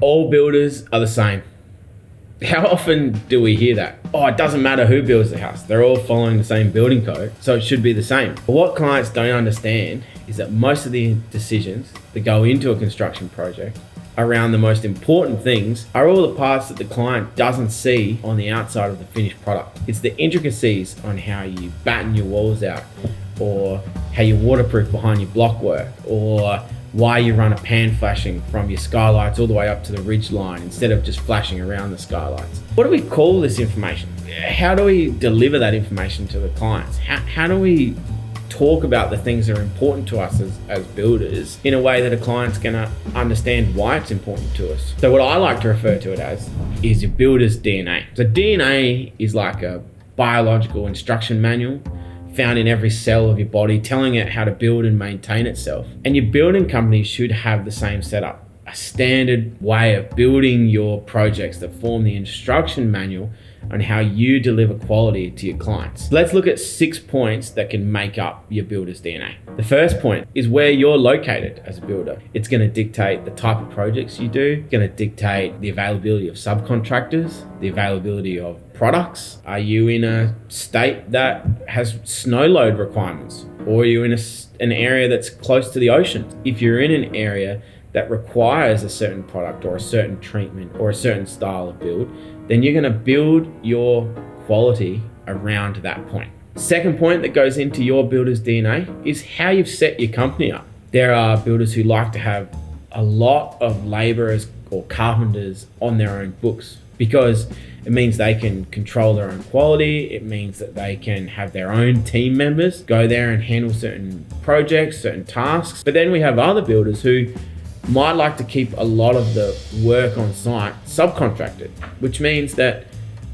all builders are the same. How often do we hear that? Oh, it doesn't matter who builds the house. They're all following the same building code, so it should be the same. But what clients don't understand is that most of the decisions that go into a construction project around the most important things are all the parts that the client doesn't see on the outside of the finished product. It's the intricacies on how you batten your walls out, or how you waterproof behind your block work, or why you run a pan flashing from your skylights all the way up to the ridge line instead of just flashing around the skylights. What do we call this information? How do we deliver that information to the clients? How do we talk about the things that are important to us as builders in a way that a client's gonna understand why it's important to us? So what I like to refer to it as is your builder's DNA. So DNA is like a biological instruction manual found in every cell of your body, telling it how to build and maintain itself. And your building company should have the same setup, a standard way of building your projects that form the instruction manual on how you deliver quality to your clients. Let's look at 6 points that can make up your builder's DNA. The first point is where you're located as a builder. It's going to dictate the type of projects you do. It's going to dictate the availability of subcontractors, the availability of products. Are you in a state that has snow load requirements? Or are you in an area that's close to the ocean? If you're in an area that requires a certain product or a certain treatment or a certain style of build, then you're going to build your quality around that point. Second point that goes into your builder's DNA is how you've set your company up. There are builders who like to have a lot of laborers or carpenters on their own books because it means they can control their own quality. It means that they can have their own team members go there and handle certain projects, certain tasks. But then we have other builders who might like to keep a lot of the work on site subcontracted, which means that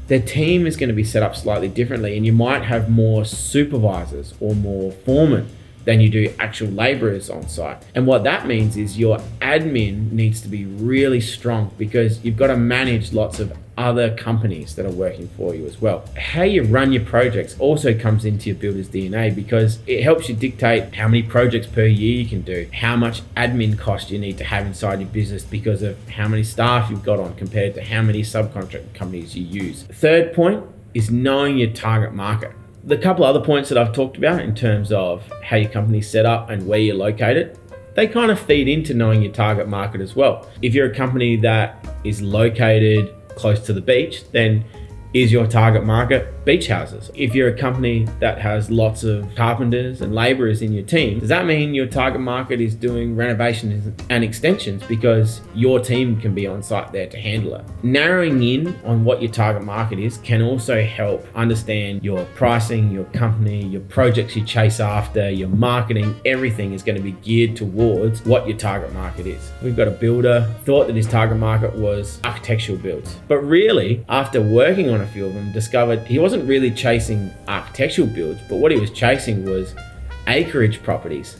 their team is going to be set up slightly differently, and you might have more supervisors or more foremen than you do actual laborers on site. And what that means is your admin needs to be really strong because you've got to manage lots of other companies that are working for you as well. How you run your projects also comes into your builder's DNA because it helps you dictate how many projects per year you can do, how much admin cost you need to have inside your business because of how many staff you've got on compared to how many subcontract companies you use. Third point is knowing your target market. The couple other points that I've talked about in terms of how your company's set up and where you're located, they kind of feed into knowing your target market as well. If you're a company that is located close to the beach, then is your target market beach houses? If you're a company that has lots of carpenters and laborers in your team, does that mean your target market is doing renovations and extensions because your team can be on site there to handle it? Narrowing in on what your target market is can also help understand your pricing, your company, your projects you chase after, your marketing. Everything is going to be geared towards what your target market is. We've got a builder thought that his target market was architectural builds, but really after working on a few of them, discovered he wasn't really chasing architectural builds, but what he was chasing was acreage properties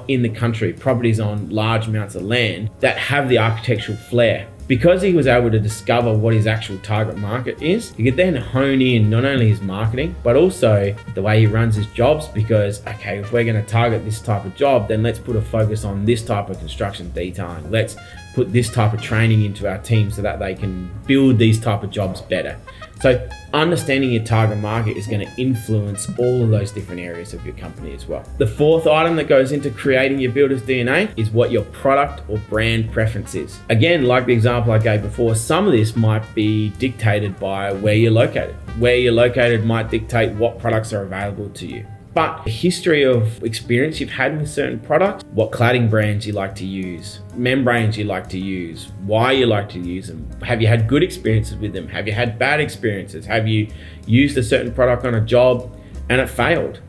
in the country, properties on large amounts of land that have the architectural flair. Because he was able to discover what his actual target market is, he could then hone in not only his marketing, but also the way he runs his jobs because, okay, if we're going to target this type of job, then let's put a focus on this type of construction detailing. Let's put this type of training into our team so that they can build these type of jobs better. So understanding your target market is going to influence all of those different areas of your company as well. The fourth item that goes into creating your builder's DNA is what your product or brand preference is. Again, like the example I gave before, some of this might be dictated by where you're located. Where you're located might dictate what products are available to you. But the history of experience you've had with certain products, what cladding brands you like to use, membranes you like to use, why you like to use them. Have you had good experiences with them? Have you had bad experiences? Have you used a certain product on a job and it failed?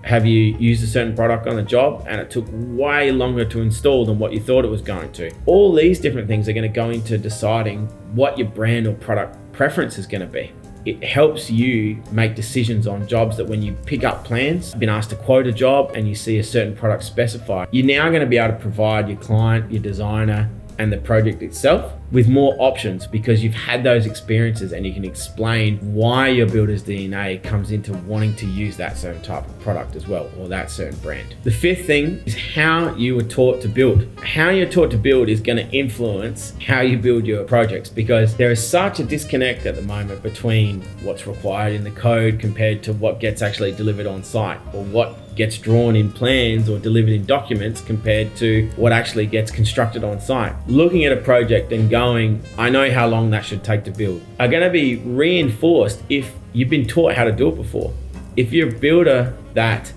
Have you used a certain product on a job and it took way longer to install than what you thought it was going to? All these different things are going to go into deciding what your brand or product preference is going to be. It helps you make decisions on jobs that when you pick up plans, been asked to quote a job and you see a certain product specified, you're now going to be able to provide your client, your designer, and the project itself with more options, because you've had those experiences and you can explain why your builder's DNA comes into wanting to use that certain type of product as well, or that certain brand. The fifth thing is how you were taught to build. How you're taught to build is going to influence how you build your projects, because there is such a disconnect at the moment between what's required in the code compared to what gets actually delivered on site, or what gets drawn in plans or delivered in documents compared to what actually gets constructed on site. Looking at a project and going, I know how long that should take to build, are going to be reinforced if you've been taught how to do it before. If you're a builder that,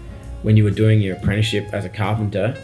when you were doing your apprenticeship as a carpenter,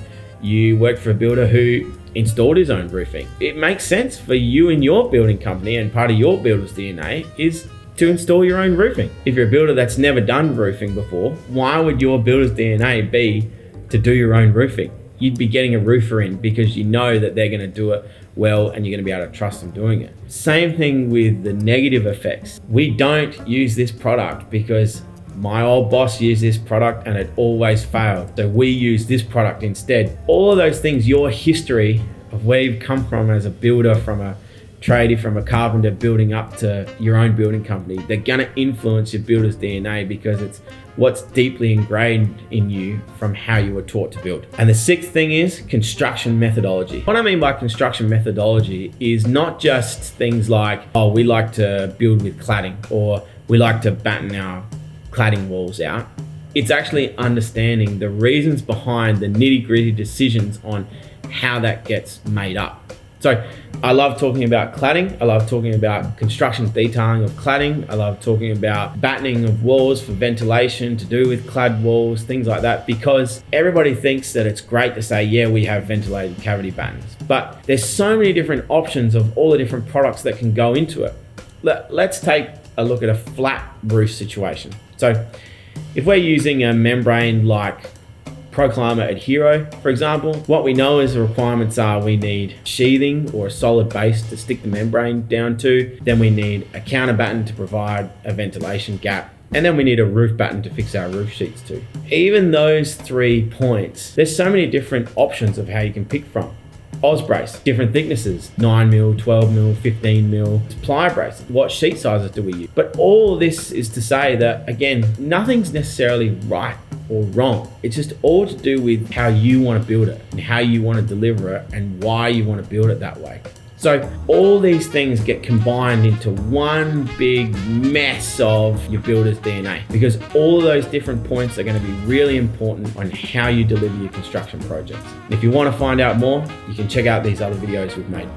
you worked for a builder who installed his own roofing, it makes sense for you and your building company, and part of your builder's DNA is to install your own roofing. If you're a builder that's never done roofing before, why would your builder's DNA be to do your own roofing? You'd be getting a roofer in because you know that they're going to do it well and you're going to be able to trust them doing it. Same thing with the negative effects. We don't use this product because my old boss used this product and it always failed, so we use this product instead. All of those things, your history of where you've come from as a builder, from a tradie, from a carpenter, building up to your own building company, they're going to influence your builder's DNA because it's what's deeply ingrained in you from how you were taught to build. And the sixth thing is construction methodology. What I mean by construction methodology is not just things like, oh, we like to build with cladding, or we like to batten our cladding walls out. It's actually understanding the reasons behind the nitty-gritty decisions on how that gets made up. So I love talking about cladding. I love talking about construction detailing of cladding. I love talking about battening of walls for ventilation to do with clad walls, things like that, because everybody thinks that it's great to say, yeah, we have ventilated cavity battens, but there's so many different options of all the different products that can go into it. Let's take a look at a flat roof situation. So if we're using a membrane like Proclima Adhero, for example, what we know is the requirements are we need sheathing or a solid base to stick the membrane down to, then we need a counter batten to provide a ventilation gap, and then we need a roof batten to fix our roof sheets to. Even those 3 points, there's so many different options of how you can pick from. Osbrace, different thicknesses, 9mm, 12mm, 15mm, ply brace, what sheet sizes do we use? But all this is to say that, again, nothing's necessarily right or wrong. It's just all to do with how you want to build it and how you want to deliver it and why you want to build it that way. So all these things get combined into one big mess of your builder's DNA, because all of those different points are going to be really important on how you deliver your construction projects. And if you want to find out more, you can check out these other videos we've made.